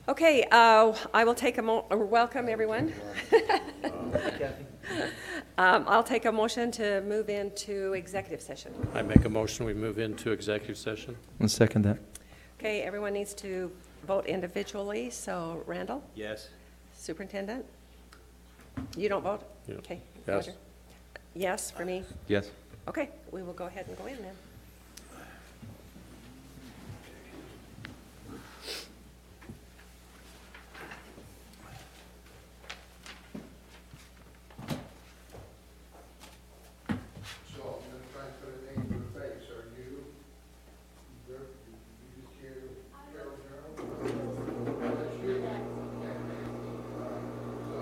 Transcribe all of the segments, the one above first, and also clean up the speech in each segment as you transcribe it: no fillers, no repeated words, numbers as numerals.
Okay, I will take welcome everyone. I'll take a motion to move into executive session. I make a motion, we move into executive session. I'll second that. Okay, everyone needs to vote individually, so Randall, Yes. superintendent? You don't vote? Yeah. Okay. Yes. Roger. Yes, for me? Yes. Okay, we will go ahead and go in then. So I'm gonna try and put a name to the face. Are you, you just here, Carol Gerald? That's you. Okay. So.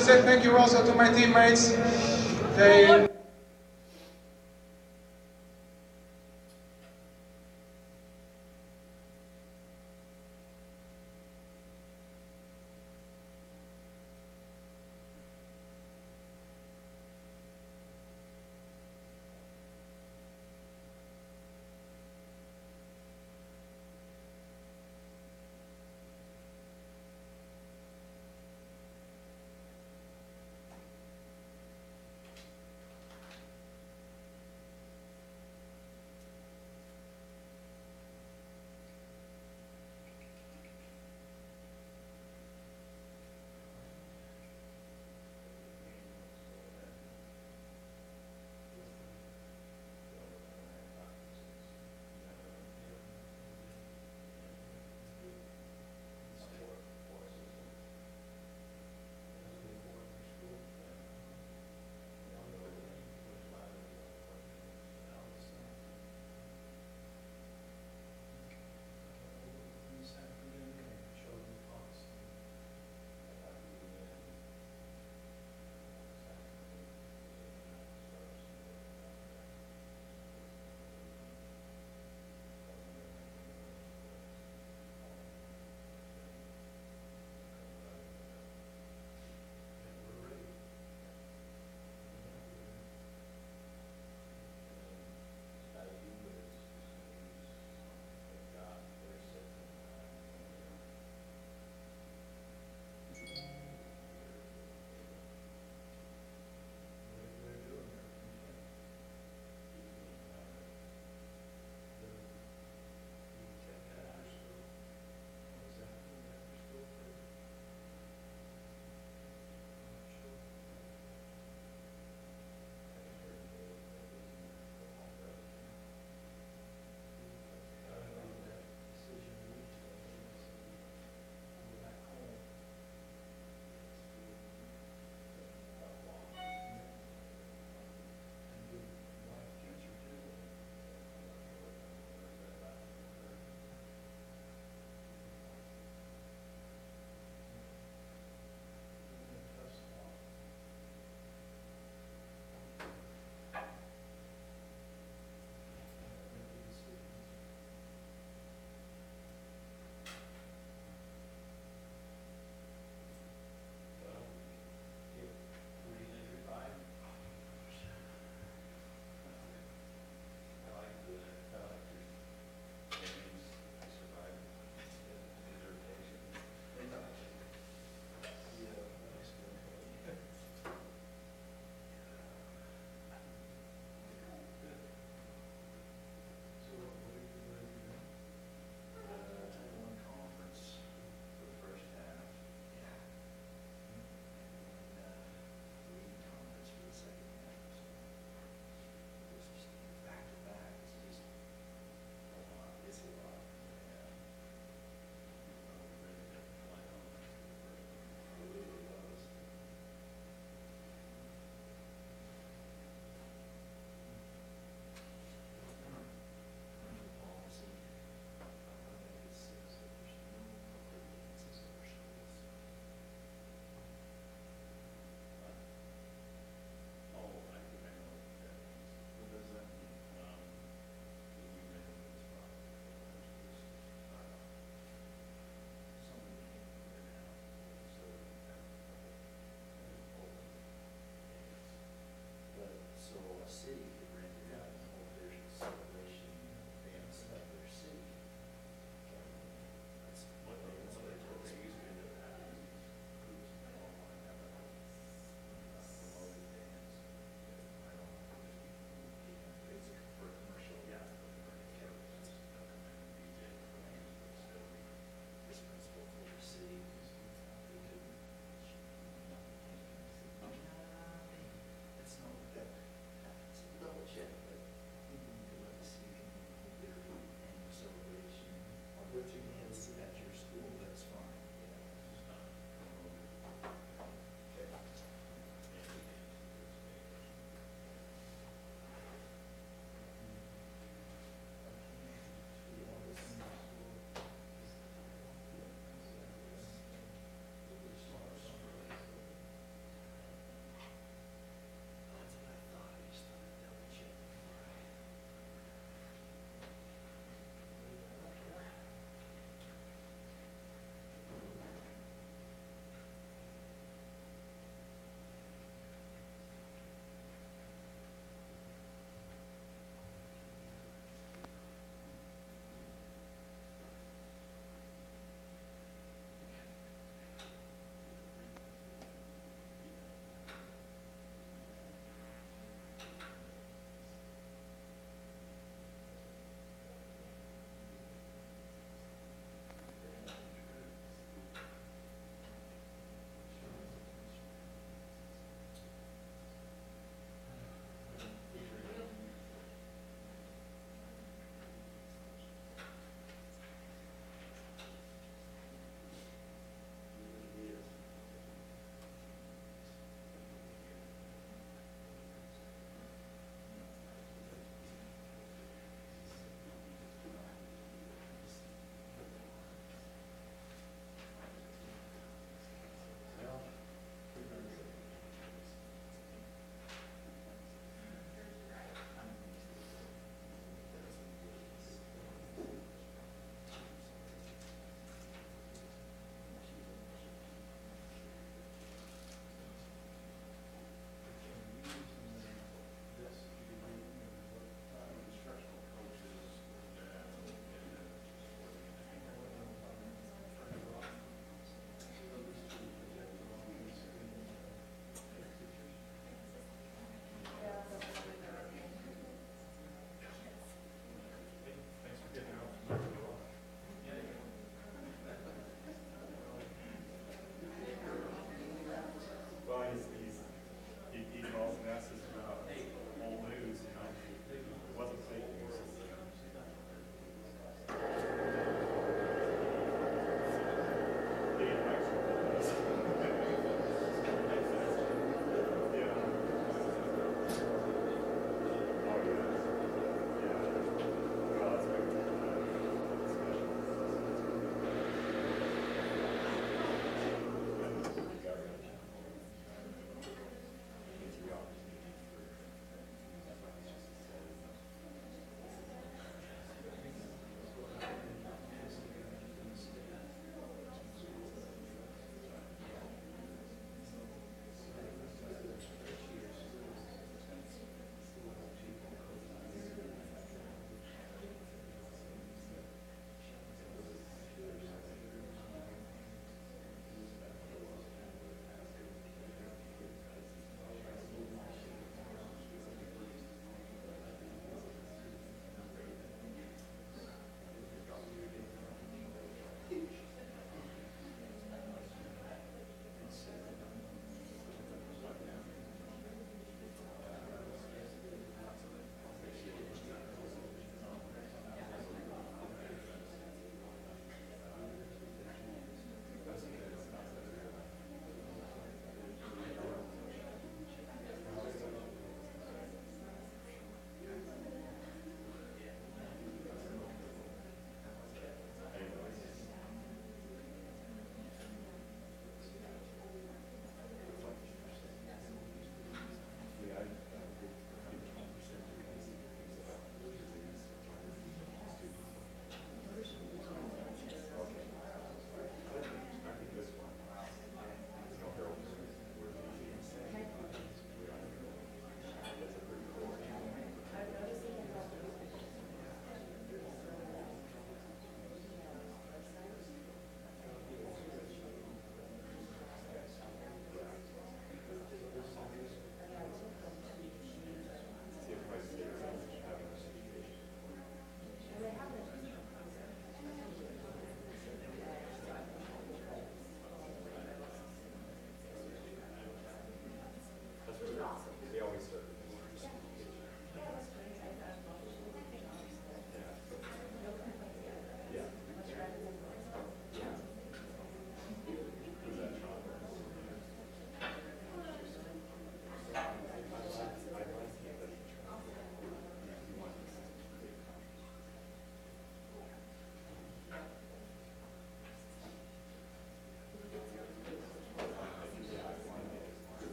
to say thank you also to my teammates. They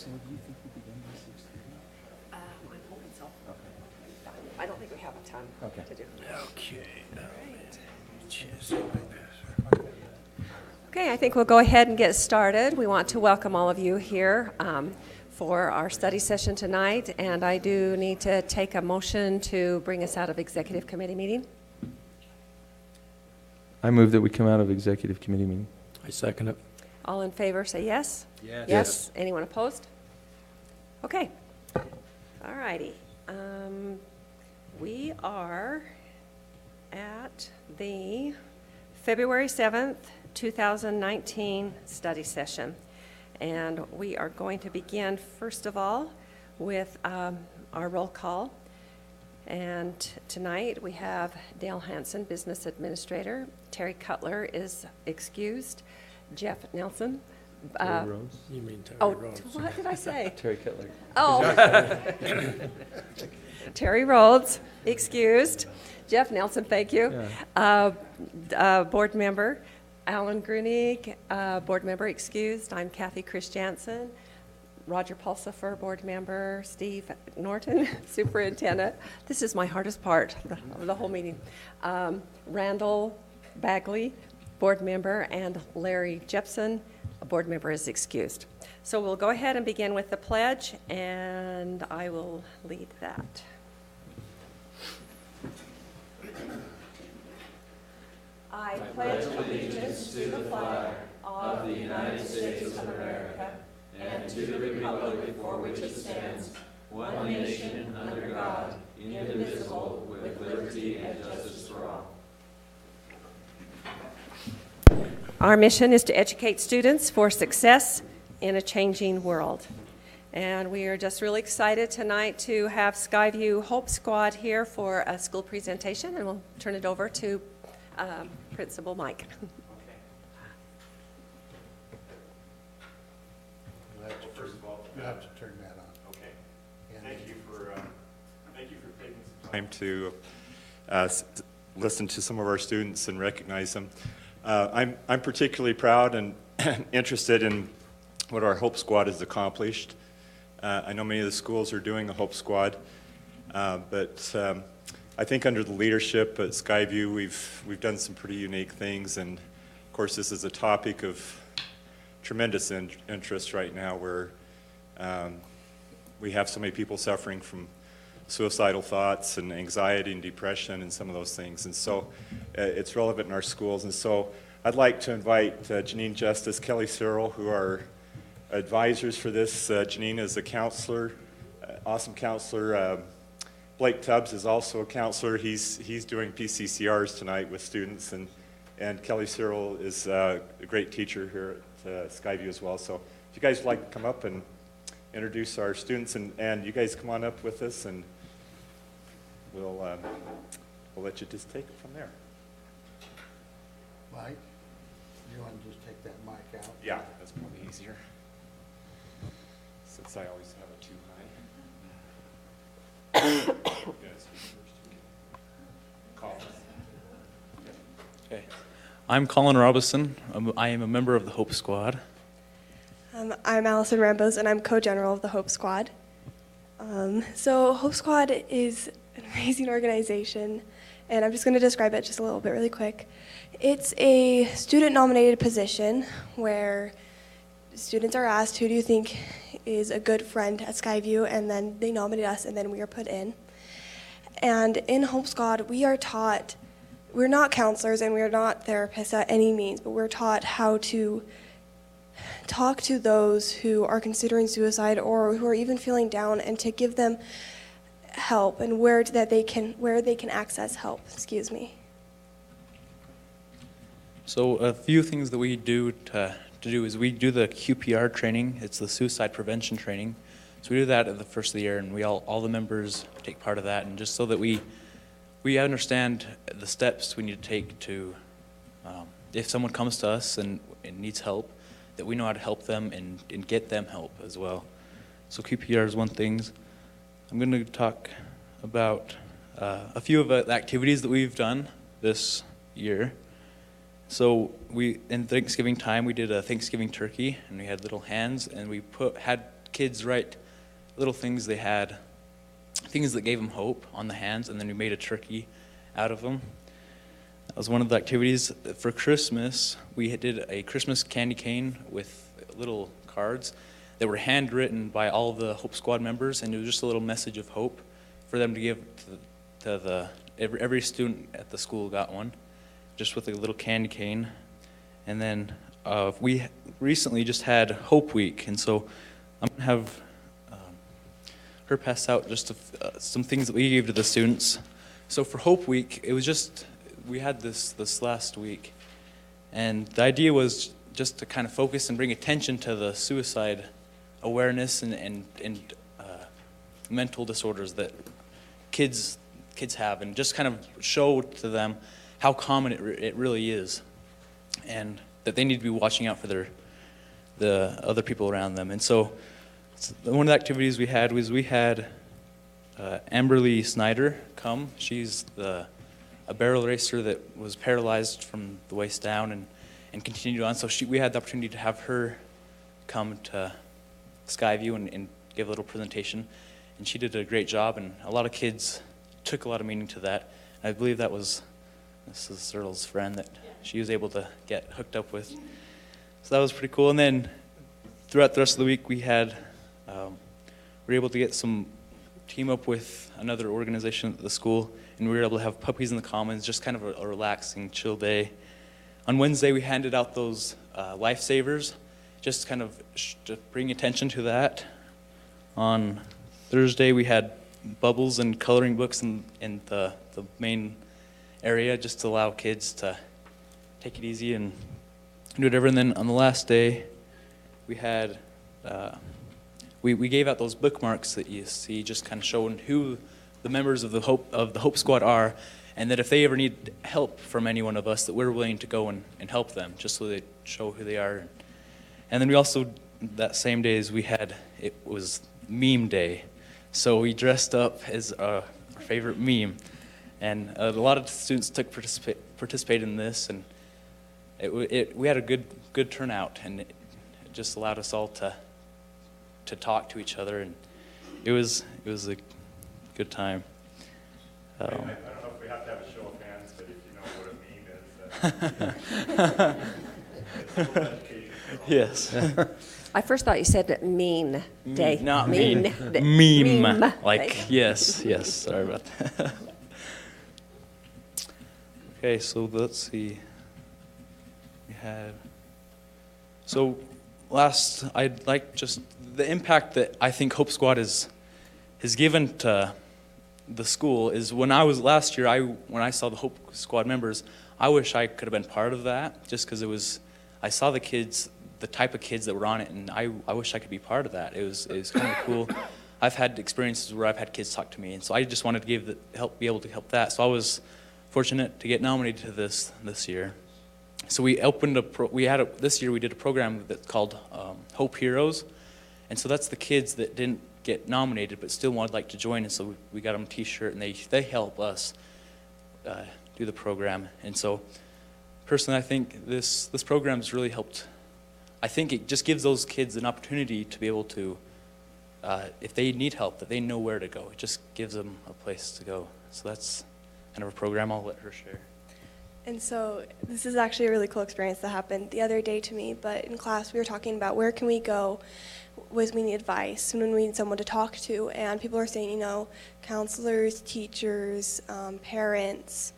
So do you think we'll be done by 6:30? I'm hoping so. I don't think we have time Okay. to do. Okay. Okay, I think we'll go ahead and get started. We want to welcome all of you here for our study session tonight, and I do need to take a motion to bring us out of executive committee meeting. I move that we come out of executive committee meeting. I second it. All in favor, say yes. Yes. Yes. Anyone opposed? Okay. All righty. We are at the February 7th, 2019 study session. And we are going to begin, first of all, with our roll call. And tonight we have Dale Hansen, Business Administrator. Terry Cutler is excused. Jeff Nelson. Terry Rhodes? You mean Terry Oh, Rhodes? what did I say? Terry Kettler. Oh. Terry Rhodes, excused. Jeff Nelson, thank you. Board member, Alan Grunig, board member excused. I'm Kathy Christiansen. Roger Pulsifer, board member. Steve Norton, superintendent. This is my hardest part of the whole meeting. Randall Bagley, board member, and Larry Jepson, a board member, is excused. So we'll go ahead and begin with the pledge, and I will lead that. I pledge allegiance to the flag of the United States of America and to the republic for which it stands, one nation under God, indivisible, with liberty and justice for all. Our mission is to educate students for success in a changing world. And we are just really excited tonight to have Skyview Hope Squad here for a school presentation, and we'll turn it over to Principal Mike. First of all, you have to turn that on. Okay. Thank you for taking some time to listen to some of our students and recognize them. I'm particularly proud and interested in what our Hope Squad has accomplished. I know many of the schools are doing a Hope Squad, but I think under the leadership at Skyview, we've done some pretty unique things, and of course this is a topic of tremendous interest right now, where we have so many people suffering from suicidal thoughts and anxiety and depression and some of those things, and so it's relevant in our schools. And so I'd like to invite Janine Justice, Kelly Searle, who are advisors for this. Janine is a counselor, awesome counselor. Blake Tubbs is also a counselor. He's doing PCCRs tonight with students, and Kelly Searle is a great teacher here at Skyview as well. So if you guys would like to come up and introduce our students, and you guys come on up with us, and we'll let you just take it from there. Mike, you want to just take that mic out? Yeah, that's probably easier, since I always have it too high. Yes, call. Okay. I'm Colin Robison. I am a member of the Hope Squad. I'm Allison Rambos, and I'm co-general of the Hope Squad. So Hope Squad is an amazing organization, and I'm just going to describe it just a little bit really quick. It's a student-nominated position where students are asked, who do you think is a good friend at Skyview, and then they nominate us, and then we are put in. And in Hope Squad, we are taught, we're not counselors and we're not therapists at any means, but we're taught how to talk to those who are considering suicide or who are even feeling down, and to give them help and where they can access help. Excuse me. So a few things that we do to do is we do the QPR training. It's the suicide prevention training. So we do that at the first of the year, and all the members take part of that, and just so that we understand the steps we need to take to, if someone comes to us and needs help, that we know how to help them and get them help as well. So QPR is one thing. I'm going to talk about a few of the activities that we've done this year. So in Thanksgiving time, we did a Thanksgiving turkey, and we had little hands, and we had kids write little things they had, things that gave them hope on the hands, and then we made a turkey out of them. That was one of the activities. For Christmas, we did a Christmas candy cane with little cards that were handwritten by all of the Hope Squad members, and it was just a little message of hope for them to give to every student at the school got one, just with a little candy cane. And then we recently just had Hope Week, and so I'm going to have her pass out just some things that we gave to the students. So for Hope Week, it was just, we had this last week, and the idea was just to kind of focus and bring attention to the suicide awareness and mental disorders that kids have, and just kind of show to them how common it really is, and that they need to be watching out for the other people around them. And so one of the activities we had was Amberly Snyder come. She's a barrel racer that was paralyzed from the waist down and continued on. So we had the opportunity to have her come to Skyview and give a little presentation. And she did a great job, and a lot of kids took a lot of meaning to that. And I believe this is Cyril's friend that she was able to get hooked up with. So that was pretty cool. And then throughout the rest of the week, we were able to get some team up with another organization at the school, and we were able to have Puppies in the Commons, just kind of a relaxing, chill day. On Wednesday, we handed out those lifesavers, just kind of to bring attention to that. On Thursday, we had bubbles and coloring books in the main area, just to allow kids to take it easy and do whatever. And then on the last day, we had we gave out those bookmarks that you see, just kind of showing who the members of the Hope Squad are, and that if they ever need help from any one of us, that we're willing to go and help them, just so they show who they are. And then we also, that same day as it was meme day, so we dressed up as our favorite meme, and a lot of students participated in this, and we had a good turnout, and it just allowed us all to talk to each other, and it was a good time. I don't know if we have to have a show of hands, but if you know what a meme is, it's school education. Yes. I first thought you said mean day. Not mean. Meme. Like, yes. Sorry about that. Okay, so let's see. I'd like just the impact that I think Hope Squad has given to the school is when last year, when I saw the Hope Squad members, I wish I could have been part of that, just because I saw the kids, the type of kids that were on it, and I wish I could be part of that. It was kind of cool. I've had experiences where I've had kids talk to me, and so I just wanted to be able to help that. So I was fortunate to get nominated to this year. So we opened this year we did a program that's called Hope Heroes, and so that's the kids that didn't get nominated but still wanted to join, and so we got them a T-shirt, and they help us do the program. And so personally, I think this program has really helped. I think it just gives those kids an opportunity to be able to, if they need help, that they know where to go. It just gives them a place to go. So that's kind of a program. I'll let her share. And so this is actually a really cool experience that happened the other day to me, but in class we were talking about where can we go when we need advice, when we need someone to talk to, and people are saying, counselors, teachers, parents,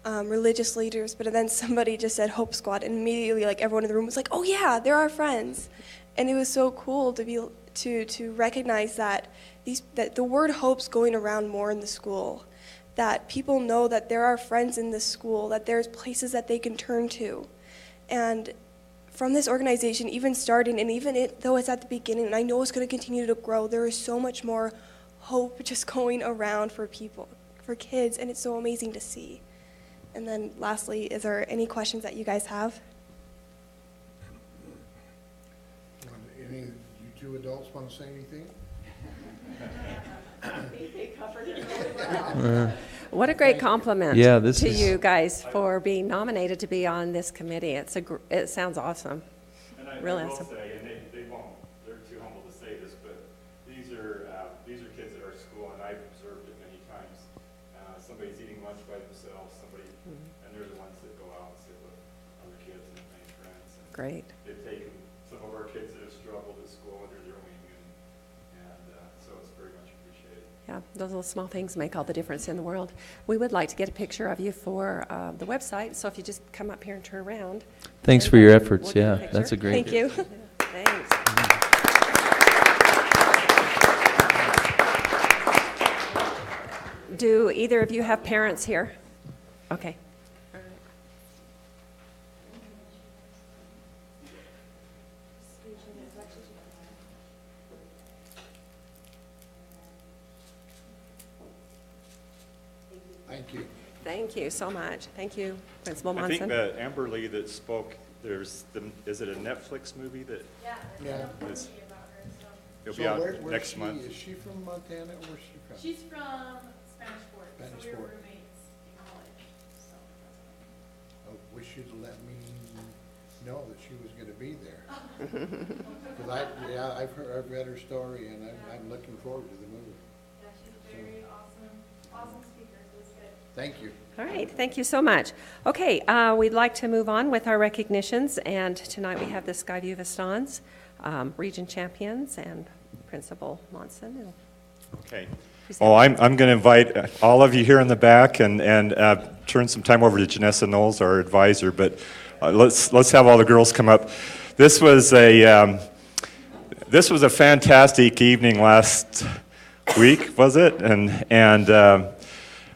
religious leaders, but then somebody just said Hope Squad, and immediately everyone in the room was like, oh yeah, they're our friends. And it was so cool to recognize that the word hope's going around more in the school, that people know that there are friends in this school, that there's places that they can turn to. And from this organization, even starting, and even though it's at the beginning, and I know it's going to continue to grow, there is so much more hope just going around for people, for kids, and it's so amazing to see. And then lastly, is there any questions that you guys have? Any of you two adults want to say anything? What a great compliment to you guys for being nominated to be on this committee. It sounds awesome. And I Really will awesome. say, and they won't, they're too humble to say this, but these are kids at our school, and I've observed it many times. Somebody's eating lunch by themselves, and they're the ones that go out and sit with other kids and make friends. And Great. they've taken some of our kids that have struggled at school under their wing, and so it's very much appreciated. Yeah, those little small things make all the difference in the world. We would like to get a picture of you for the website, so if you just come up here and turn around. Thanks and, for your we'll efforts. get Yeah, picture. that's a great. Thank you. Thanks. Do either of you have parents here? Okay. Thank you. Thank you so much. Thank you, Principal I Monson. think that Amber Lee that spoke, is it a Netflix movie that Yeah. is, it'll So be out where's next she? month? Is she from Montana, or where's she from? She's from Spanish Fort, Spanish so we were Fort. roommates in college, so that's I wish you'd let me know that she was gonna be there. Because I've read her story, and I'm looking forward to the movie. yeah, she's a very awesome speaker, so it's good. Thank you. All right, thank you so much. Okay, we'd like to move on with our recognitions, and tonight we have the Skyview Vistons, region champions, and Principal Monson. Okay. Well, I'm going to invite all of you here in the back and turn some time over to Janessa Knowles, our advisor, but let's have all the girls come up. This was a fantastic evening last week, was it? And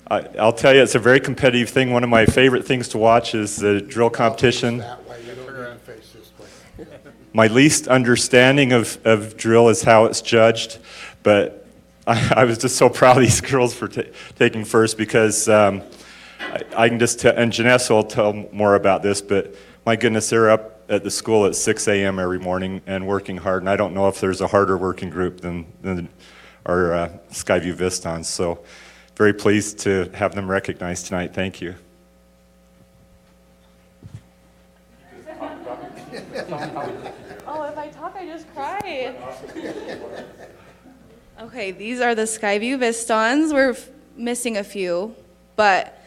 I'll tell you, it's a very competitive thing. One of my favorite things to watch is the drill competition. That way you don't need to face this way. My least understanding of drill is how it's judged, but I was just so proud of these girls for taking first, because I can just tell, and Janessa will tell more about this, but my goodness, they're up at the school at 6 a.m. every morning and working hard, and I don't know if there's a harder working group than our Skyview Vistons, so very pleased to have them recognized tonight. Thank you. Oh, if I talk, I just cry. Okay, these are the Skyview Vistons. We're missing a few, but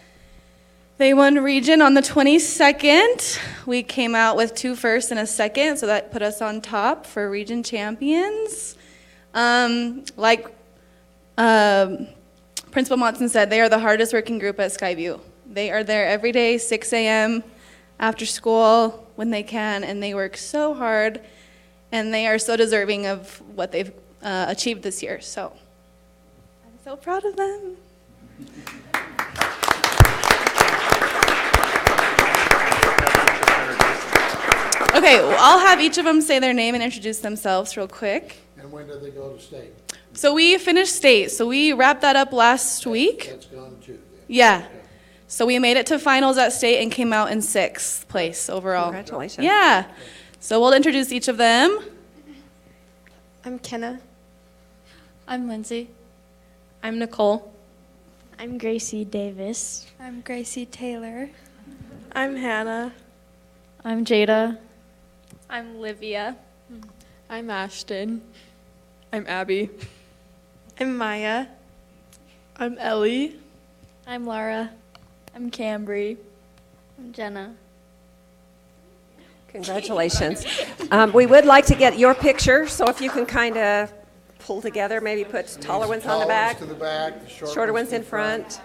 they won region on the 22nd. We came out with 2 firsts and a second, so that put us on top for region champions. Principal Monson said, they are the hardest working group at Skyview. They are there every day, 6 a.m. after school when they can, and they work so hard, and they are so deserving of what they've achieved this year. So I'm so proud of them. Okay, well, I'll have each of them say their name and introduce themselves real quick. And when do they go to state? So we finished state, so we wrapped that up last week. That's gone too. Then. Yeah. Okay. So we made it to finals at state and came out in 6th place overall. Congratulations. Yeah. So we'll introduce each of them. I'm Kenna. I'm Lindsay. I'm Nicole. I'm Gracie Davis. I'm Gracie Taylor. I'm Hannah. I'm Jada. I'm Livia. I'm Ashton. I'm Abby. I'm Maya. I'm Ellie. I'm Laura. I'm Cambry. I'm Jenna. Congratulations. We would like to get your picture, so if you can kind of pull together, maybe put taller ones on the back, Taller ones to the back, the shorter ones in front.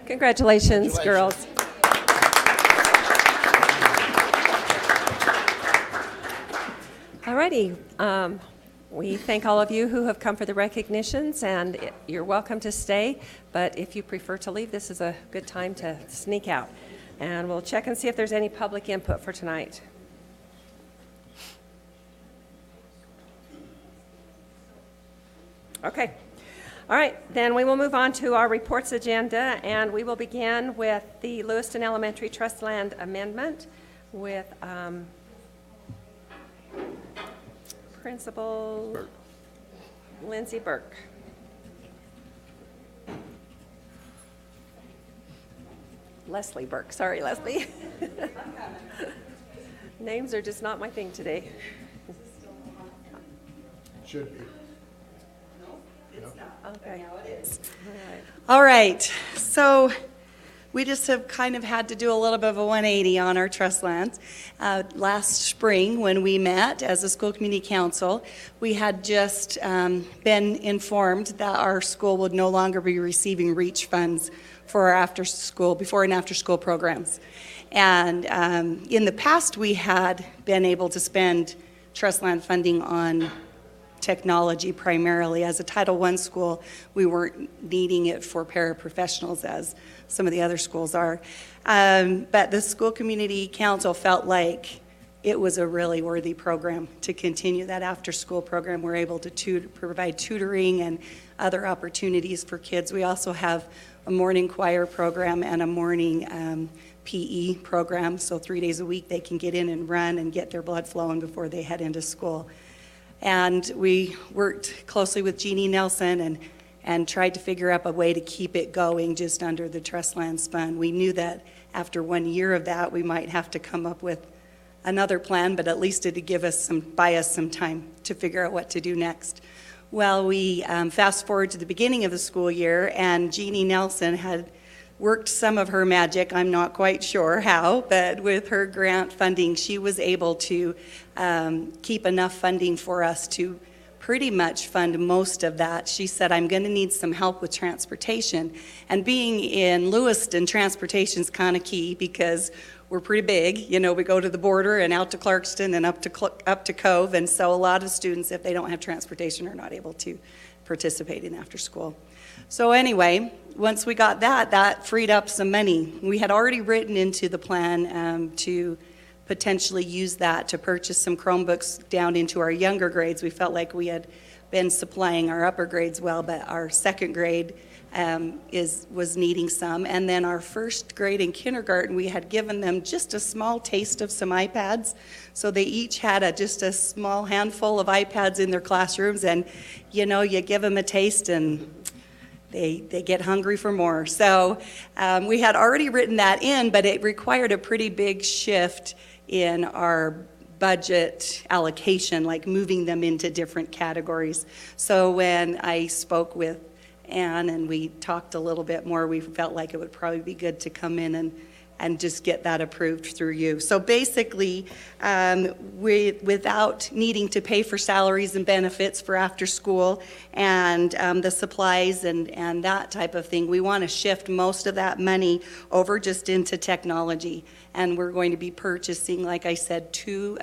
Congratulations, girls. All righty. We thank all of you who have come for the recognitions, and you're welcome to stay, but if you prefer to leave, this is a good time to sneak out. And we'll check and see if there's any public input for tonight. Okay. All right, then we will move on to our reports agenda, and we will begin with the Lewiston Elementary Trust Land Amendment with Principal Lindsay Burke. Leslie Burke, sorry, Leslie. Names are just not my thing today. Should be. Okay. All right, so we just have kind of had to do a little bit of a 180 on our trust lands. Last spring, when we met as a school community council, we had just been informed that our school would no longer be receiving REACH funds for our before and after school programs. And in the past, we had been able to spend trust land funding on technology primarily. As a Title I school, we weren't needing it for paraprofessionals as some of the other schools are. But the school community council felt like it was a really worthy program to continue that after-school program. We're able to provide tutoring and other opportunities for kids. We also have a morning choir program and a morning PE program, so 3 days a week they can get in and run and get their blood flowing before they head into school. And we worked closely with Jeannie Nelson and tried to figure out a way to keep it going just under the trust lands fund. We knew that after 1 year of that, we might have to come up with another plan, but at least it'd buy us some time to figure out what to do next. Well, we fast forward to the beginning of the school year, and Jeannie Nelson had worked some of her magic, I'm not quite sure how, but with her grant funding, she was able to keep enough funding for us to pretty much fund most of that. She said, I'm going to need some help with transportation. And being in Lewiston, transportation's kind of key because we're pretty big. You know, we go to the border and out to Clarkston and up to Cove, and so a lot of students, if they don't have transportation, are not able to participate in after school. So anyway, once we got that freed up some money. We had already written into the plan to potentially use that to purchase some Chromebooks down into our younger grades. We felt like we had been supplying our upper grades well, but our second grade was needing some. And then our first grade in kindergarten, we had given them just a small taste of some iPads. So they each had just a small handful of iPads in their classrooms, and you know, you give them a taste and they get hungry for more. So we had already written that in, but it required a pretty big shift in our budget allocation, like moving them into different categories. So when I spoke with Anne and we talked a little bit more, we felt like it would probably be good to come in and just get that approved through you. So basically, without needing to pay for salaries and benefits for after school and the supplies and that type of thing, we want to shift most of that money over just into technology. And we're going to be purchasing, like I said, 2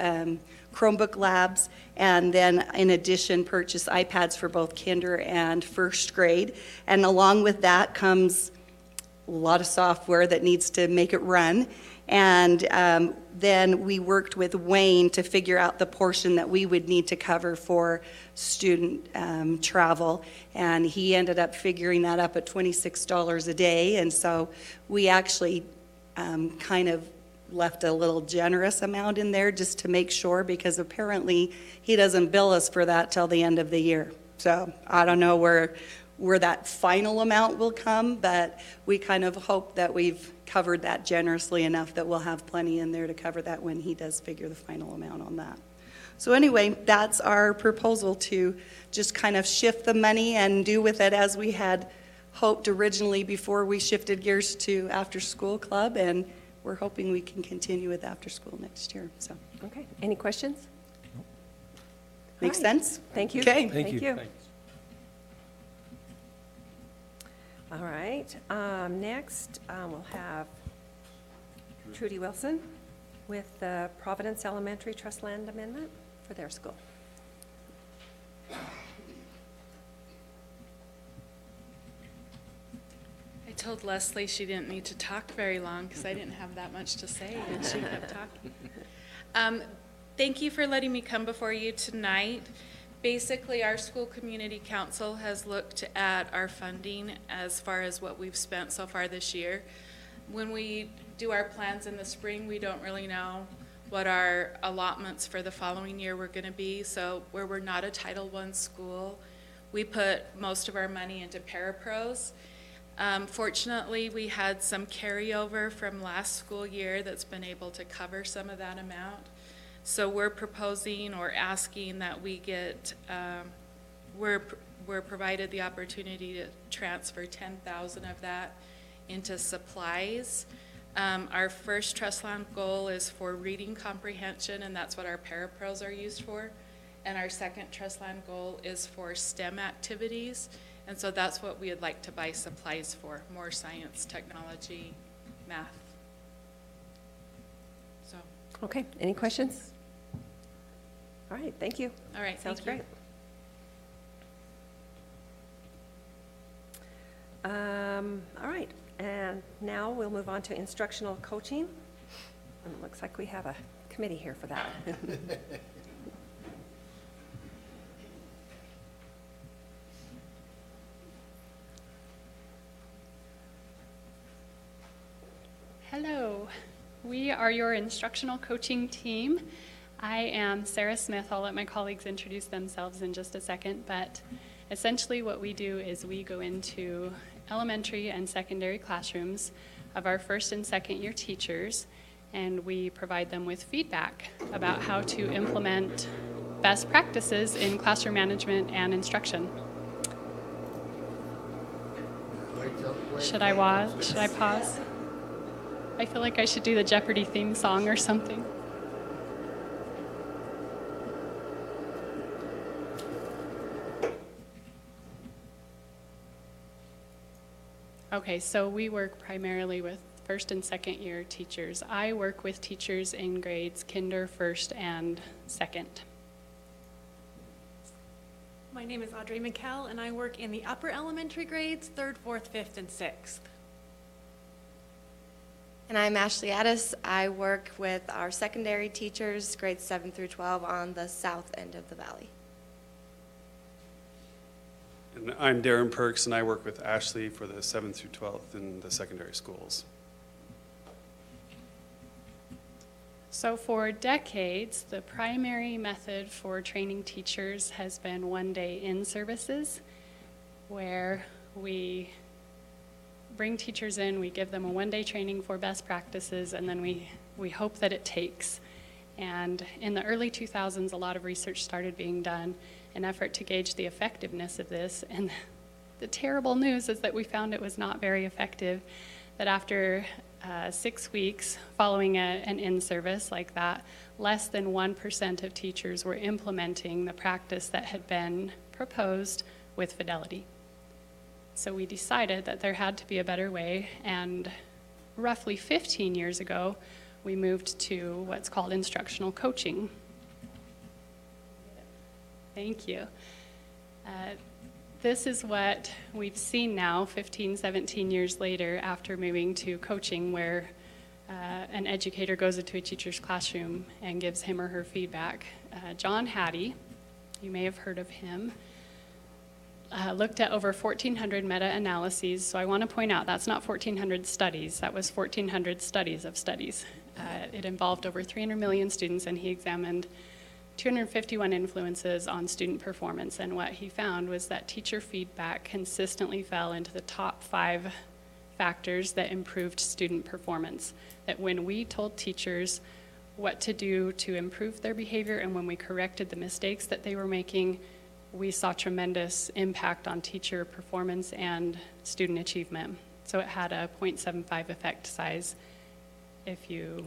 Chromebook labs, and then in addition purchase iPads for both kinder and first grade. And along with that comes a lot of software that needs to make it run. And then we worked with Wayne to figure out the portion that we would need to cover for student travel. And he ended up figuring that up at $26 a day. And so we actually kind of left a little generous amount in there just to make sure, because apparently he doesn't bill us for that till the end of the year. So I don't know where that final amount will come, but we kind of hope that we've covered that generously enough that we'll have plenty in there to cover that when he does figure the final amount on that. So anyway, that's our proposal, to just kind of shift the money and do with it as we had hoped originally before we shifted gears to after school club, and we're hoping we can continue with after school next year. So Okay, any questions? Makes All right. sense? Thank you. Okay. Thank you. Thanks. All right, next we'll have Trudy Wilson with the Providence Elementary Trust Land Amendment for their school. I told Leslie she didn't need to talk very long because I didn't have that much to say, and she kept talking. Thank you for letting me come before you tonight Basically, our school community council has looked at our funding as far as what we've spent so far this year. When we do our plans in the spring, we don't really know what our allotments for the following year were going to be. So where we're not a Title I school, we put most of our money into parapros. Fortunately, we had some carryover from last school year that's been able to cover some of that amount. So we're proposing or asking that we get, we're provided the opportunity to transfer 10,000 of that into supplies. Our first trust land goal is for reading comprehension, and that's what our parapros are used for. And our second trust land goal is for STEM activities. And so that's what we would like to buy supplies for, more science, technology, math. So. Okay, any questions? All right, thank you. All right, Sounds thank you. Great. All right, and now we'll move on to instructional coaching. And it looks like we have a committee here for that. Hello, we are your instructional coaching team. I am Sarah Smith. I'll let my colleagues introduce themselves in just a second, but essentially what we do is we go into elementary and secondary classrooms of our first and second year teachers, and we provide them with feedback about how to implement best practices in classroom management and instruction. Should I pause? I feel like I should do the Jeopardy theme song or something. Okay, so we work primarily with first and second year teachers. I work with teachers in grades kinder, first, and second. My name is Audrey McKell, and I work in the upper elementary grades, 3rd, 4th, 5th, and 6th. And I'm Ashley Addis. I work with our secondary teachers, grades 7 through 12, on the south end of the valley. And I'm Darren Perks, and I work with Ashley for the 7th through 12th in the secondary schools. So for decades, the primary method for training teachers has been one-day in-services, where we bring teachers in, we give them a one-day training for best practices, and then we hope that it takes. And in the early 2000s, a lot of research started being done in an effort to gauge the effectiveness of this. And the terrible news is that we found it was not very effective, that after 6 weeks following an in-service like that, less than 1% of teachers were implementing the practice that had been proposed with fidelity. So we decided that there had to be a better way, and roughly 15 years ago, we moved to what's called instructional coaching. Thank you. This is what we've seen now 15, 17 years later after moving to coaching, where an educator goes into a teacher's classroom and gives him or her feedback. John Hattie, you may have heard of him, looked at over 1,400 meta-analyses. So I want to point out that's not 1,400 studies, that was 1,400 studies of studies. It involved over 300 million students, and he examined 251 influences on student performance, and what he found was that teacher feedback consistently fell into the top 5 factors that improved student performance. That when we told teachers what to do to improve their behavior, and when we corrected the mistakes that they were making, we saw tremendous impact on teacher performance and student achievement. So it had a 0.75 effect size, if you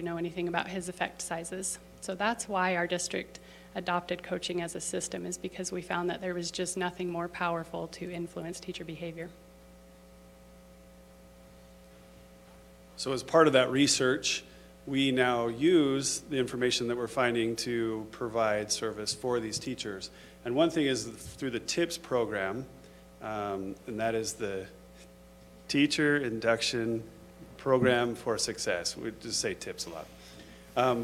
know anything about his effect sizes. So that's why our district adopted coaching as a system, is because we found that there was just nothing more powerful to influence teacher behavior. So as part of that research, we now use the information that we're finding to provide service for these teachers. And one thing is through the TIPS program, and that is the Teacher Induction Program for Success. We just say TIPS a lot.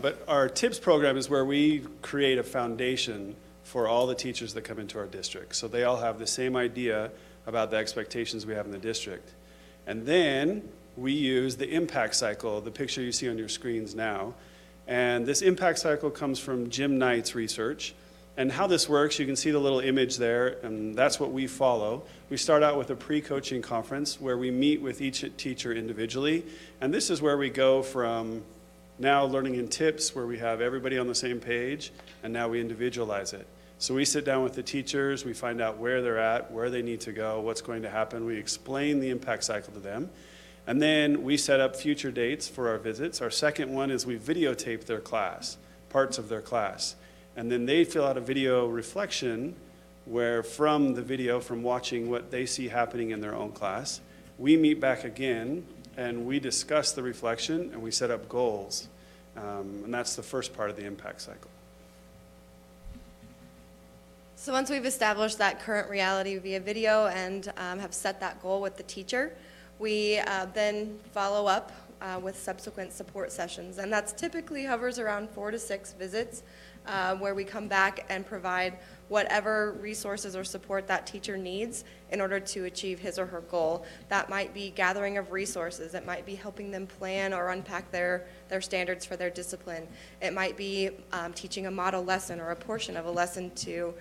But our TIPS program is where we create a foundation for all the teachers that come into our district. So they all have the same idea about the expectations we have in the district. And then we use the impact cycle, the picture you see on your screens now. And this impact cycle comes from Jim Knight's research. And how this works, you can see the little image there, and that's what we follow. We start out with a pre-coaching conference where we meet with each teacher individually. And this is where we go from now learning in tips, where we have everybody on the same page, and now we individualize it. So we sit down with the teachers, we find out where they're at, where they need to go, what's going to happen. We explain the impact cycle to them. And then we set up future dates for our visits. Our second one is we videotape their class, parts of their class. And then they fill out a video reflection where from the video, from watching what they see happening in their own class, we meet back again and we discuss the reflection and we set up goals. And that's the first part of the impact cycle. So once we've established that current reality via video and have set that goal with the teacher, we then follow up with subsequent support sessions. And that's typically hovers around 4 to 6 visits where we come back and provide whatever resources or support that teacher needs in order to achieve his or her goal. That might be gathering of resources. It might be helping them plan or unpack their standards for their discipline. It might be teaching a model lesson or a portion of a lesson to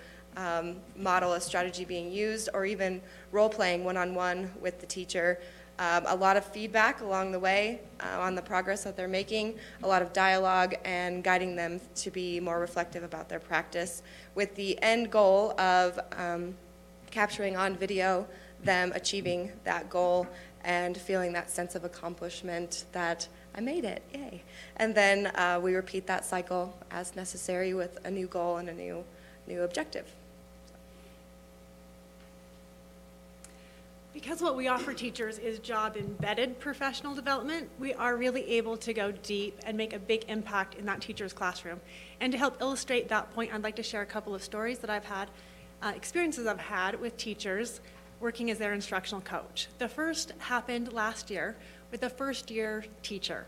model a strategy being used, or even role-playing one-on-one with the teacher. A lot of feedback along the way on the progress that they're making, a lot of dialogue, and guiding them to be more reflective about their practice, with the end goal of capturing on video them achieving that goal and feeling that sense of accomplishment that I made it, yay. And then we repeat that cycle as necessary with a new goal and a new objective. Because what we offer teachers is job-embedded professional development, we are really able to go deep and make a big impact in that teacher's classroom. And to help illustrate that point, I'd like to share a couple of stories that I've had, experiences I've had with teachers working as their instructional coach. The first happened last year with a first-year teacher.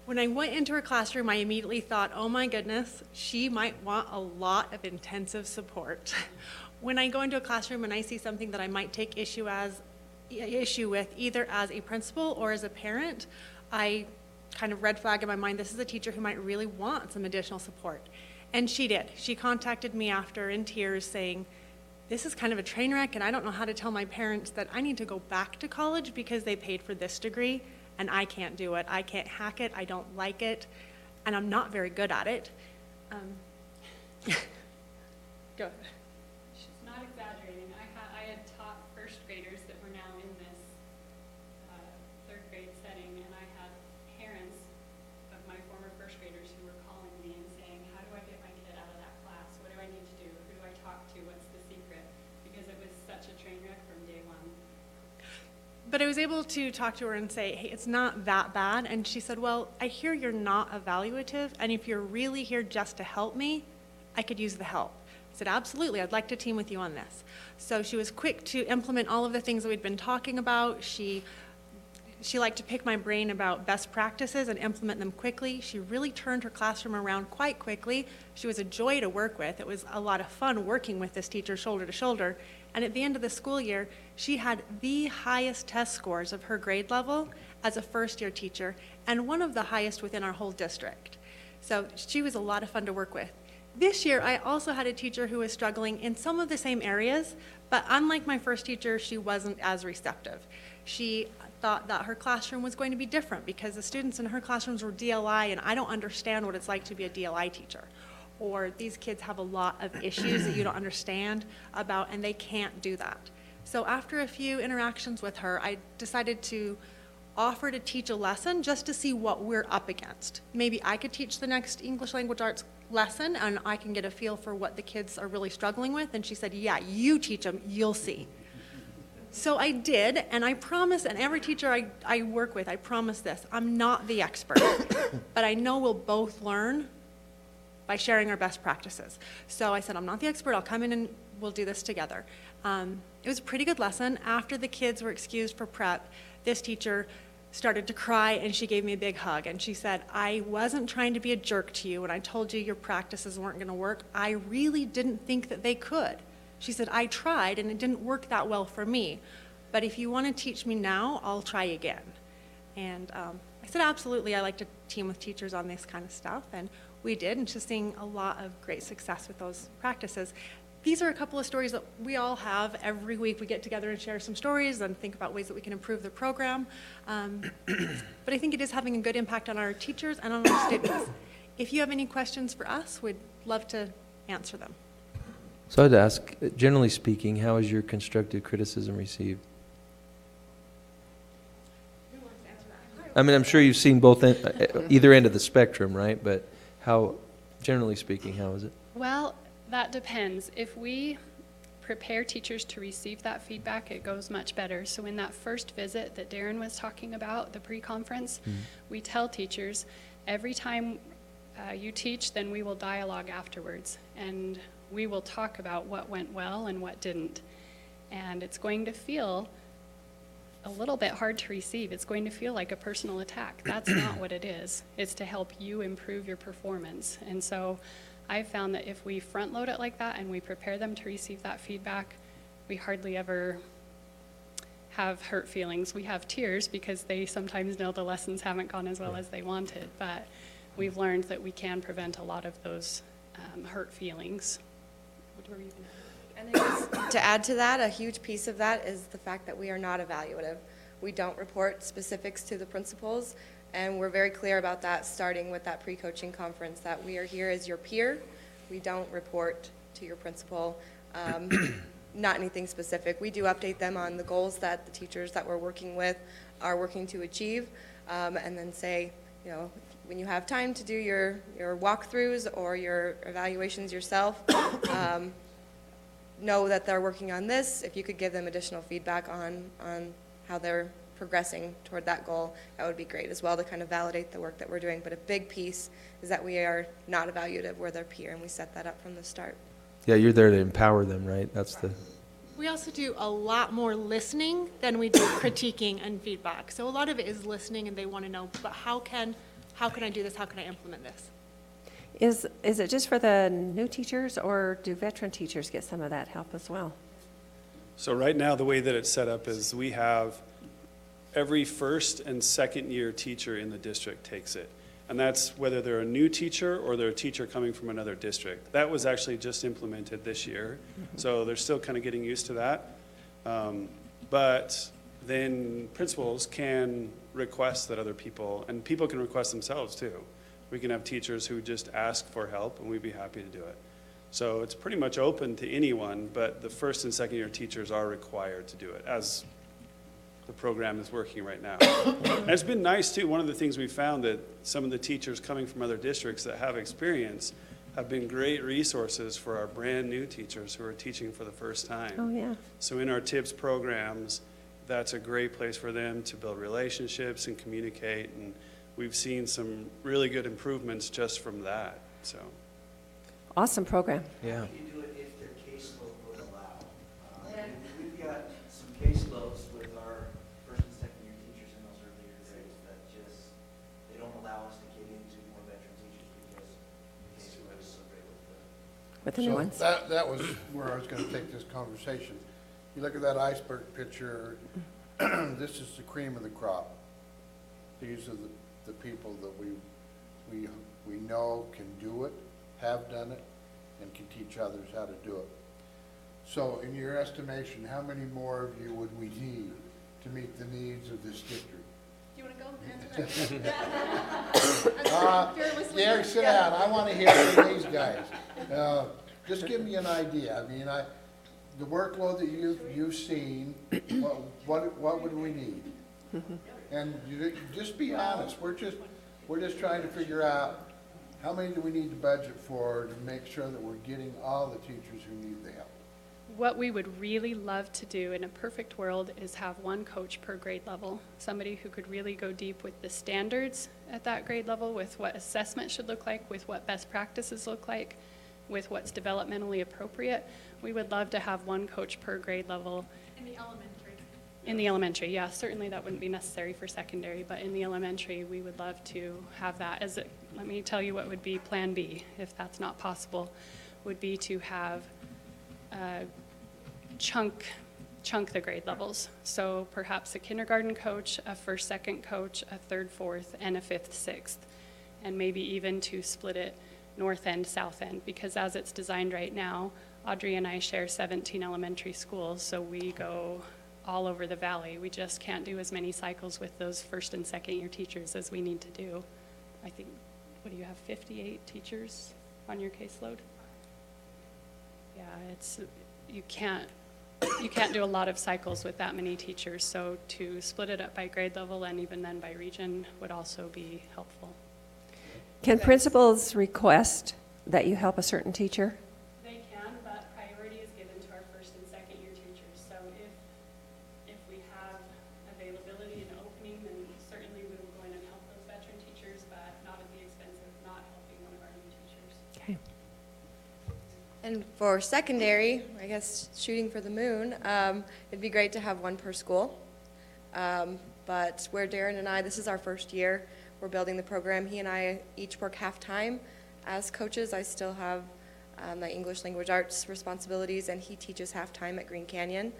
When I went into her classroom, I immediately thought, oh my goodness, she might want a lot of intensive support. When I go into a classroom and I see something that I might take issue with, either as a principal or as a parent, I kind of red flag in my mind, this is a teacher who might really want some additional support. And she did. She contacted me after in tears saying, this is kind of a train wreck and I don't know how to tell my parents that I need to go back to college because they paid for this degree and I can't do it. I can't hack it. I don't like it. And I'm not very good at it. Go ahead. Not exaggerating. I had taught first graders that were now in this third grade setting, and I had parents of my former first graders who were calling me and saying, how do I get my kid out of that class? What do I need to do? Who do I talk to? What's the secret? Because it was such a train wreck from day one. But I was able to talk to her and say, hey, it's not that bad. And she said, well, I hear you're not evaluative, and if you're really here just to help me, I could use the help. I said, absolutely, I'd like to team with you on this. So she was quick to implement all of the things that we'd been talking about. She liked to pick my brain about best practices and implement them quickly. She really turned her classroom around quite quickly. She was a joy to work with. It was a lot of fun working with this teacher shoulder to shoulder. And at the end of the school year, she had the highest test scores of her grade level as a first-year teacher, and one of the highest within our whole district. So she was a lot of fun to work with. This year, I also had a teacher who was struggling in some of the same areas, but unlike my first teacher, she wasn't as receptive. She thought that her classroom was going to be different because the students in her classrooms were DLI, and I don't understand what it's like to be a DLI teacher. Or these kids have a lot of issues that you don't understand about, and they can't do that. So after a few interactions with her, I decided to offer to teach a lesson just to see what we're up against. Maybe I could teach the next English Language Arts lesson and I can get a feel for what the kids are really struggling with. And she said, yeah, you teach them, you'll see. So I did, and I promise, and every teacher I work with, I promise this, I'm not the expert, but I know we'll both learn by sharing our best practices. So I said, I'm not the expert, I'll come in and we'll do this together. It was a pretty good lesson. After the kids were excused for prep, this teacher started to cry, and she gave me a big hug. And she said, I wasn't trying to be a jerk to you when I told you your practices weren't going to work. I really didn't think that they could. She said, I tried, and it didn't work that well for me. But if you want to teach me now, I'll try again. And I said, absolutely, I like to team with teachers on this kind of stuff. And we did, and just seeing a lot of great success with those practices. These are a couple of stories that we all have. Every week we get together and share some stories and think about ways that we can improve the program. But I think it is having a good impact on our teachers and on our students. If you have any questions for us, we'd love to answer them. So I'd ask, generally speaking, how is your constructive criticism received? I mean, I'm sure you've seen both either end of the spectrum, right? But how, generally speaking, how is it? Well, that depends. If we prepare teachers to receive that feedback, it goes much better. So in that first visit that Darren was talking about, the pre-conference, we tell teachers, every time you teach, then we will dialogue afterwards. And we will talk about what went well and what didn't. And it's going to feel a little bit hard to receive. It's going to feel like a personal attack. That's not what it is. It's to help you improve your performance. And so I've found that if we front load it like that and we prepare them to receive that feedback, we hardly ever have hurt feelings. We have tears because they sometimes know the lessons haven't gone as well as they wanted, but we've learned that we can prevent a lot of those hurt feelings. What were you gonna add? And I guess to add to that, a huge piece of that is the fact that we are not evaluative. We don't report specifics to the principals. And we're very clear about that, starting with that pre-coaching conference, that we are here as your peer. We don't report to your principal, not anything specific. We do update them on the goals that the teachers that we're working with are working to achieve, and then say, you know, when you have time to do your walkthroughs or your evaluations yourself, know that they're working on this. If you could give them additional feedback on how they're progressing toward that goal, that would be great as well, to kind of validate the work that we're doing. But a big piece is that we are not evaluative, we're their peer, and we set that up from the start. Yeah, you're there to empower them, right? That's the... We also do a lot more listening than we do critiquing and feedback. So a lot of it is listening, and they want to know, but how can I do this? How can I implement this? Is it just for the new teachers, or do veteran teachers get some of that help as well? So right now, the way that it's set up is we have every first and second year teacher in the district takes it. And that's whether they're a new teacher or they're a teacher coming from another district. That was actually just implemented this year. So they're still kind of getting used to that. But then principals can request that other people, and people can request themselves too. We can have teachers who just ask for help, and we'd be happy to do it. So it's pretty much open to anyone, but the first and second year teachers are required to do it, as the program is working right now. And it's been nice too. One of the things we found, that some of the teachers coming from other districts that have experience have been great resources for our brand new teachers who are teaching for the first time. Oh, yeah. So in our TIPS programs, that's a great place for them to build relationships and communicate. And we've seen some really good improvements just from that. So Awesome program. Yeah. You do it if their caseload would allow. We've got some caseloads with our first and second year teachers in those earlier grades that just, they don't allow us to get into more veteran teachers because the caseload is so great with the new ones. That was where I was going to take this conversation. You look at that iceberg picture, this is the cream of the crop. These are the people that we know can do it, have done it, and can teach others how to do it. So in your estimation, how many more of you would we need to meet the needs of this district? Do you want to go answer that? Derek, sit down. I want to hear from these guys. Just give me an idea. I mean, the workload that you've seen, what would we need? And just be honest. We're just trying to figure out how many do we need to budget for to make sure that we're getting all the teachers who need the help. What we would really love to do in a perfect world is have one coach per grade level, somebody who could really go deep with the standards at that grade level, with what assessment should look like, with what best practices look like, with what's developmentally appropriate. We would love to have one coach per grade level. In the elementary. In the elementary, yeah, certainly that wouldn't be necessary for secondary, but in the elementary, we would love to have that as it. Let me tell you what would be Plan B, if that's not possible, would be to have chunk the grade levels. So perhaps a kindergarten coach, a first, second coach, a third, fourth, and a fifth, sixth, and maybe even to split it north end, south end, because as it's designed right now, Audrey and I share 17 elementary schools, so we go all over the valley. We just can't do as many cycles with those first and second year teachers as we need to do. I think, what do you have, 58 teachers on your caseload? Yeah, you can't do a lot of cycles with that many teachers, so to split it up by grade level and even then by region would also be helpful. Can principals request that you help a certain teacher? They can, but priority is given to our first and second year teachers. So if we have availability and opening, then certainly we will go in and help those veteran teachers, but not at the expense of not helping one of our new teachers. Okay. And for secondary, I guess shooting for the moon, it'd be great to have one per school. But where Darren and I, this is our first year, we're building the program. He and I each work half-time as coaches. I still have my English language arts responsibilities, and he teaches half-time at Green Canyon.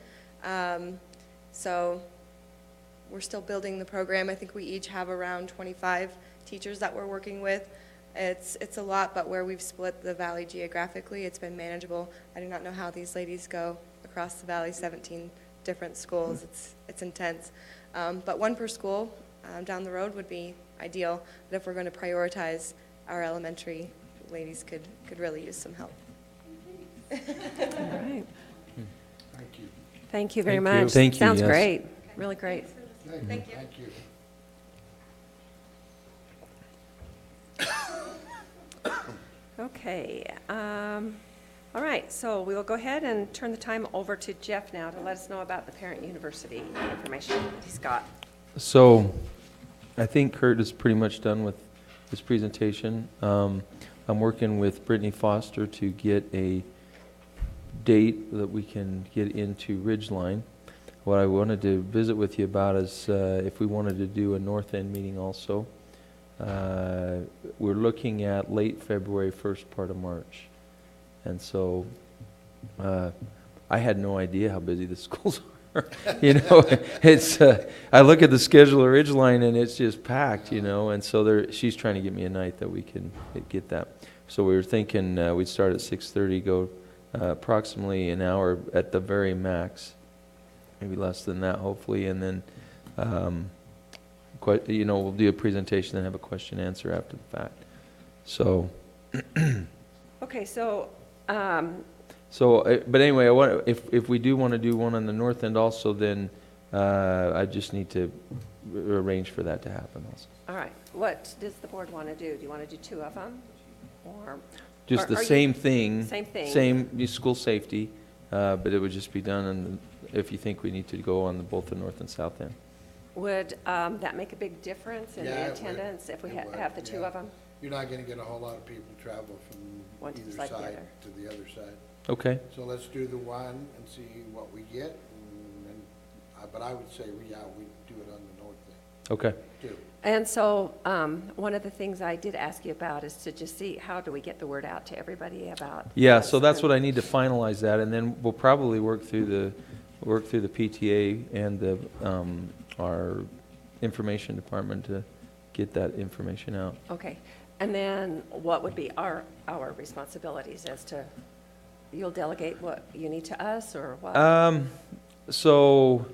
So we're still building the program. I think we each have around 25 teachers that we're working with. It's a lot, but where we've split the valley geographically, it's been manageable. I do not know how these ladies go across the valley, 17 different schools. It's intense. But one per school down the road would be ideal. But if we're going to prioritize, our elementary ladies could really use some help. All right. Thank you. Thank you very Thank you. much. Thank you, Sounds yes. great. Really great. Thank you. Thank you. Okay. All right, so we will go ahead and turn the time over to Jeff now to let us know about the Parent University information. Scott. So I think Kurt is pretty much done with his presentation. I'm working with Brittany Foster to get a date that we can get into Ridgeline. What I wanted to visit with you about is if we wanted to do a North End meeting also. We're looking at late February, first part of March. And so I had no idea how busy the schools are. You know, it's I look at the schedule of Ridgeline and it's just packed, you know, and so she's trying to get me a night that we can get that. So we were thinking we'd start at 6:30, go approximately an hour at the very max, maybe less than that hopefully, and then you know, we'll do a presentation and have a question answer after the fact. So Okay, so but anyway, I want if we do want to do one on the North End also, then I just need to arrange for that to happen also. all right, what does the board want to do? Do you want to do two of them? Or Just the are same you- thing. Same thing. Same school safety, but it would just be done if you think we need to go on both the North and South End. Would that make a big difference in Yeah, the it would. attendance if we It would, have the two yeah. of them? You're not gonna get a whole lot of people travel from One to the either side, the side other. to the other side. Okay. So let's do the one and see what we get, and but I would say we do it on the North End. Okay. Too. And so one of the things I did ask you about is to just see how do we get the word out to everybody about. Yeah, us so that's and- what I need to finalize that, and then we'll probably work through the PTA and our information department to get that information out. Okay, and then what would be our responsibilities as to, you'll delegate what you need to us or what? So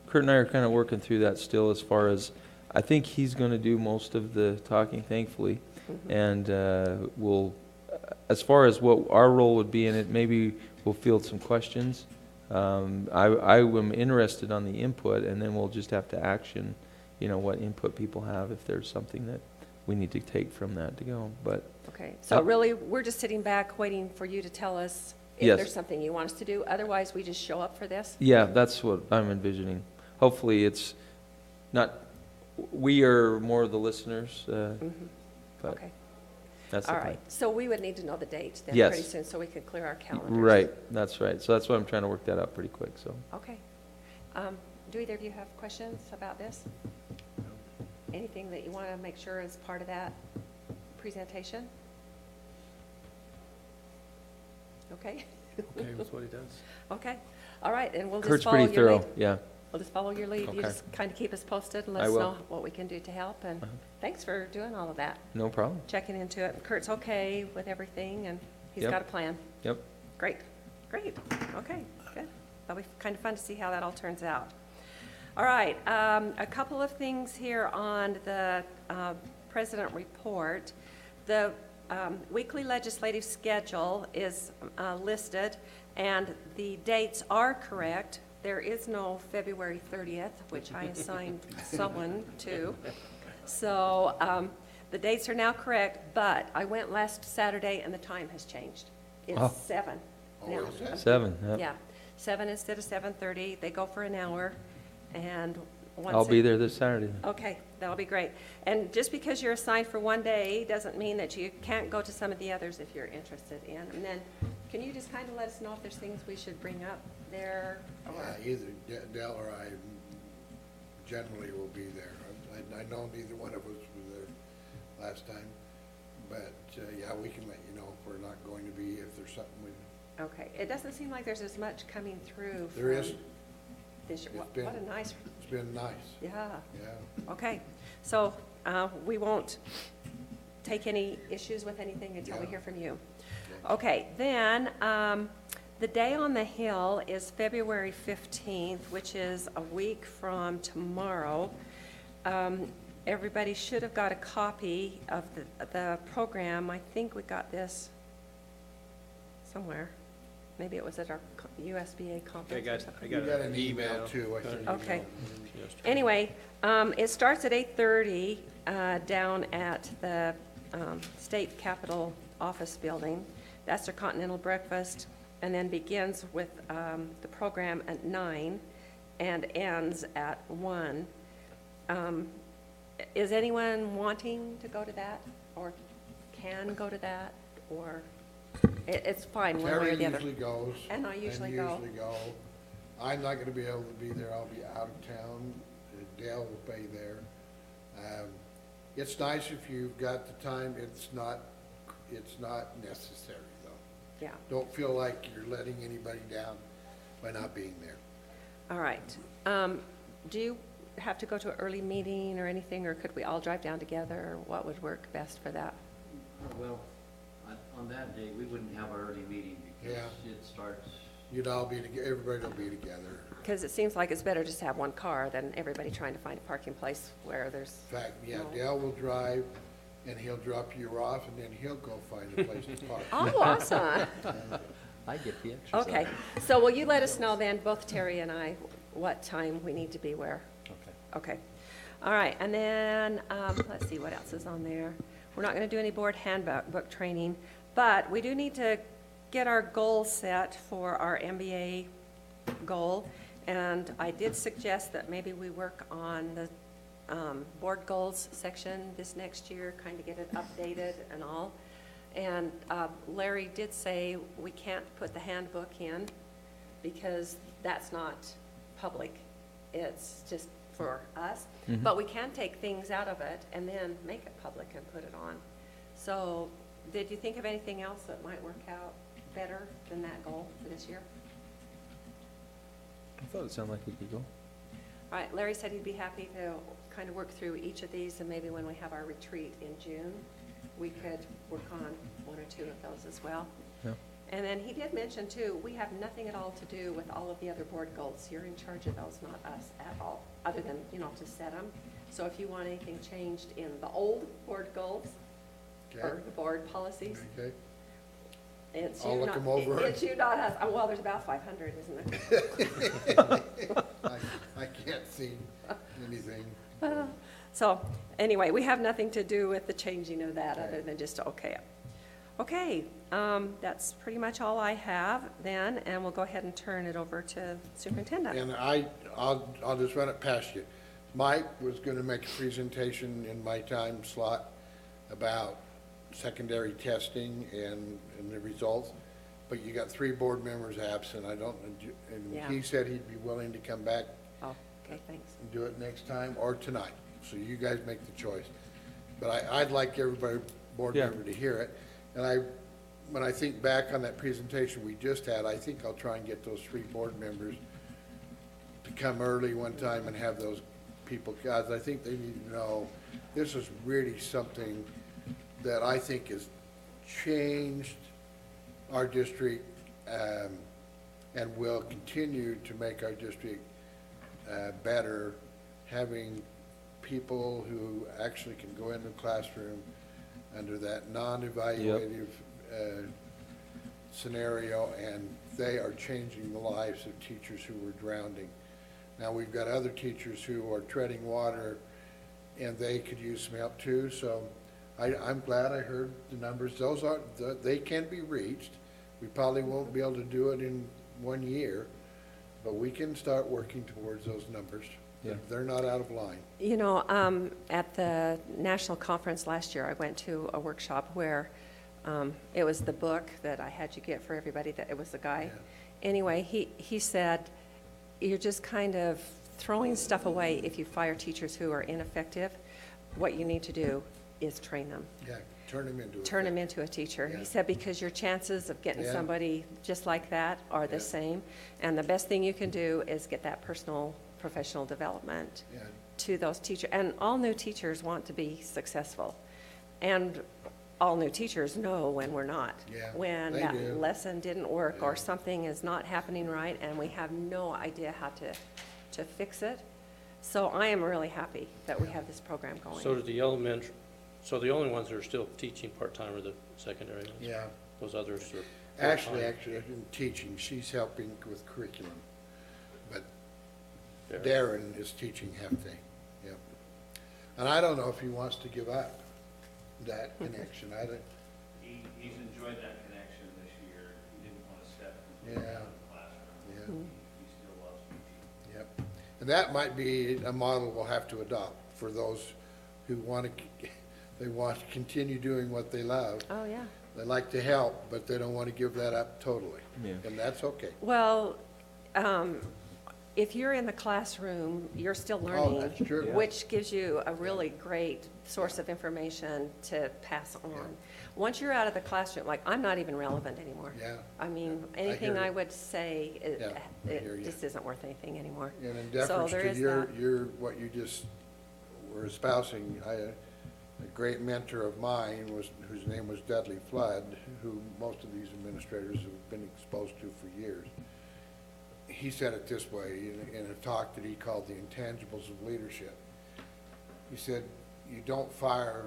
Kurt and I are kind of working through that still as far as, I think he's going to do most of the talking, thankfully. And we'll, as far as what our role would be in it, maybe we'll field some questions. I am interested on the input, and then we'll just have to action, you know, what input people have if there's something that we need to take from that to go. But Okay, so really, we're just sitting back waiting for you to tell us if Yes. there's something you want us to do. Otherwise, we just show up for this? yeah, that's what I'm envisioning. Hopefully it's not, we are more the listeners, but Okay. that's the All plan. right, so we would need to know the date then Yes. pretty soon so we could clear our calendars. Right, that's right. So that's why I'm trying to work that out pretty quick, so. Okay. Do either of you have questions about this? Anything that you want to make sure is part of that presentation? Okay. Okay with what he does. Okay, all right, and we'll just Kurt's follow pretty your lead. thorough, yeah. We'll just follow your lead. You Okay. just kind of keep us posted and let I us will. know what we can do to help, and thanks for doing all of that, No problem. checking into it. Kurt's okay with everything, and he's Yep. got a plan. Yep. Great, great, okay, good. That'll be kind of fun to see how that all turns out. All right, a couple of things here on the president report. The weekly legislative schedule is listed, and the dates are correct. There is no February 30th, which I assigned someone to. So the dates are now correct, but I went last Saturday and the time has changed. It's Oh. 7 now. is it? 7, yep. Yeah, 7 instead of 7:30. They go for an hour, and once I'll be it- there this Saturday. Okay, that'll be great. And just because you're assigned for one day doesn't mean that you can't go to some of the others if you're interested in. And then, can you just kind of let us know if there's things we should bring up there? Or- Either Dell or I generally will be there. I know neither one of us was there last time, but yeah, we can let you know if we're not going to be, if there's something we, Okay, it doesn't seem like there's as much coming through. there is, from this year. it's What been- what a nice, it's been nice, yeah. yeah. Okay, so we won't take any issues with anything until we Yeah. hear from you. Okay, then, the Day on the Hill is February 15th, which is a week from tomorrow. Everybody should have got a copy of the program. I think we got this somewhere. Maybe it was at our USBA conference or something. You got an email too, I think. Okay. Anyway, it starts at 8:30 down at the State Capitol Office Building. That's their continental breakfast, and then begins with the program at 9 and ends at 1. Is anyone wanting to go to that, or can go to that, or it's fine one way or Terry the other? usually goes. And I usually go. I'm not gonna be able to be there, I'll be out of town. Dale will be there. It's nice if you've got the time, it's not necessary though. Yeah. Don't feel like you're letting anybody down by not being there. All right. Do you have to go to an early meeting or anything, or could we all drive down together? Or what would work best for that? Well, on that day, we wouldn't have our early meeting because Yeah. it starts. You'd all be together, everybody will be together. Because it seems like it's better just to have one car than everybody trying to find a parking place where there's. In fact, yeah, no- Dale will drive and he'll drop you off and then he'll go find a place to park. Oh, awesome. I get the exercise. Okay, so will you let us know then, both Terry and I, what time we need to be where? Okay. Okay. All right, and then, let's see, what else is on there? We're not going to do any board handbook training, but we do need to get our goals set for our MBA goal. And I did suggest that maybe we work on the board goals section this next year, kind of get it updated and all. And Larry did say we can't put the handbook in because that's not public. It's just for us. Mhm. But we can take things out of it and then make it public and put it on. So did you think of anything else that might work out better than that goal for this year? I thought it sounded like we could go. All right, Larry said he'd be happy to kind of work through each of these, and maybe when we have our retreat in June, we could work on one or two of those as well. Yeah. And then he did mention too, we have nothing at all to do with all of the other board goals. You're in charge of those, not us at all, other than, to set them. So if you want anything changed in the old board goals or the board policies, Okay. it's I'll you, look not, them over. it's you, not us. Well, there's about 500, isn't there? I can't see anything. So, anyway, we have nothing to do with the changing of that other than just to okay it. Okay, that's pretty much all I have then, and we'll go ahead and turn it over to Superintendent. And I'll just run it past you. Mike was gonna make a presentation in my time slot about secondary testing and the results, but you got 3 board members absent. I don't, and Yeah. he said he'd be willing to come back Oh. Okay, thanks. Do it next time or tonight, so you guys make the choice. But I'd like everybody, board Yeah. member, to hear it. And when I think back on that presentation we just had, I think I'll try and get those 3 board members to come early one time and have those people, guys, I think they need to know, this is really something that I think has changed our district, and will continue to make our district better, having people who actually can go into the classroom under that non-evaluative scenario, and they are changing the lives of teachers who were drowning. Now, we've got other teachers who are treading water, and they could use some help too, so I'm glad I heard the numbers. They can be reached. We probably won't be able to do it in 1 year, but we can start working towards those numbers. Yeah. They're not out of line. You know, at the national conference last year, I went to a workshop where it was the book that I had you get for everybody, that it was the guy. Yeah. Anyway, he said, you're just kind of throwing stuff away if you fire teachers who are ineffective. What you need to do is train them. Yeah, turn them into a teacher. Yeah. He said, because your chances of getting Yeah. somebody just like that are the same. And the best thing you can do is get that personal, professional development Yeah. to those teachers. And all new teachers want to be successful. And all new teachers know when we're not. Yeah, When they that do. lesson didn't work or something is not happening right, and we have no idea how to fix it. So I am really happy that we have this program going. So did the so the only ones that are still teaching part-time are the secondary ones? Yeah. Those others are Ashley, full-time? in teaching, she's helping with curriculum, but Darren. Darren is teaching half-day, yep. And I don't know if he wants to give up that connection. He's enjoyed that connection this year. He didn't want to step Yeah. into the classroom. Yeah. He still loves teaching. Yep. And that might be a model we'll have to adopt for those who want to continue doing what they love. Oh, yeah. They like to help, but they don't want to give that up totally. Yeah. And that's okay. Well, if you're in the classroom, you're still learning. that's true. Yeah. Which gives you a really great source of information to pass on. Once you're out of the classroom, like, I'm not even relevant anymore. Yeah. I mean, I hear anything you. I would say, Yeah, I hear you. just isn't worth anything anymore. And in So deference there to is your, that. what you just were espousing, a great mentor of mine whose name was Dudley Flood, who most of these administrators have been exposed to for years. He said it this way in a talk that he called The Intangibles of Leadership. He said, you don't fire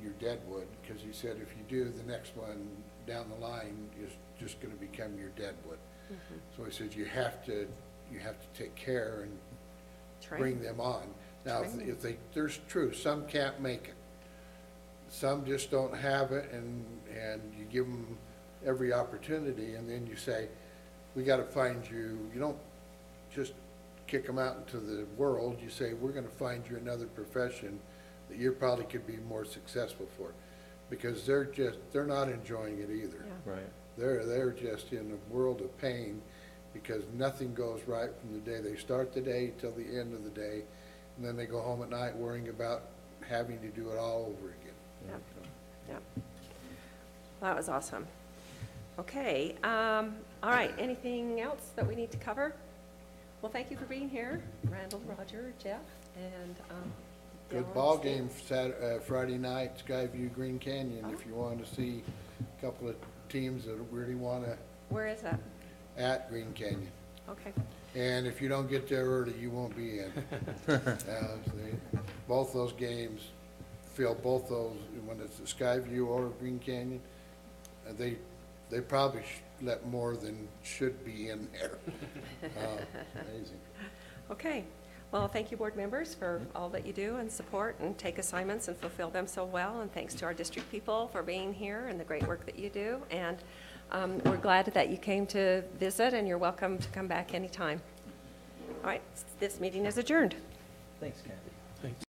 your deadwood, because he said if you do, the next one down the line is just going to become your deadwood. Mhm. So he said you have to take care and Train. bring them on. Now, Train them. if there's true, some can't make it. Some just don't have it, and you give them every opportunity, and then you say, we got to find you. You don't just kick them out into the world. You say, we're going to find you another profession that you probably could be more successful for, because they're not enjoying it either. Yeah. Right. They're just in a world of pain, because nothing goes right from the day they start the day till the end of the day, and then they go home at night worrying about having to do it all over again. Yep. Yep. Well, that was awesome. Okay, all right, anything else that we need to cover? Well, thank you for being here, Randall, Roger, Jeff, and Good Dylan, ball Steve. game Friday night, Skyview Green Canyon, if you want to see a couple of teams that really want to, Where is that? at Green Canyon. Okay. And if you don't get there early, you won't be in. Both those games, both those, when it's at Skyview or Green Canyon, they probably let more than should be in there. Amazing. Okay. Well, thank you, board members, for all that you do and support and take assignments and fulfill them so well. And thanks to our district people for being here and the great work that you do. And we're glad that you came to visit, and you're welcome to come back anytime. All right, this meeting is adjourned. Thanks, Kathy.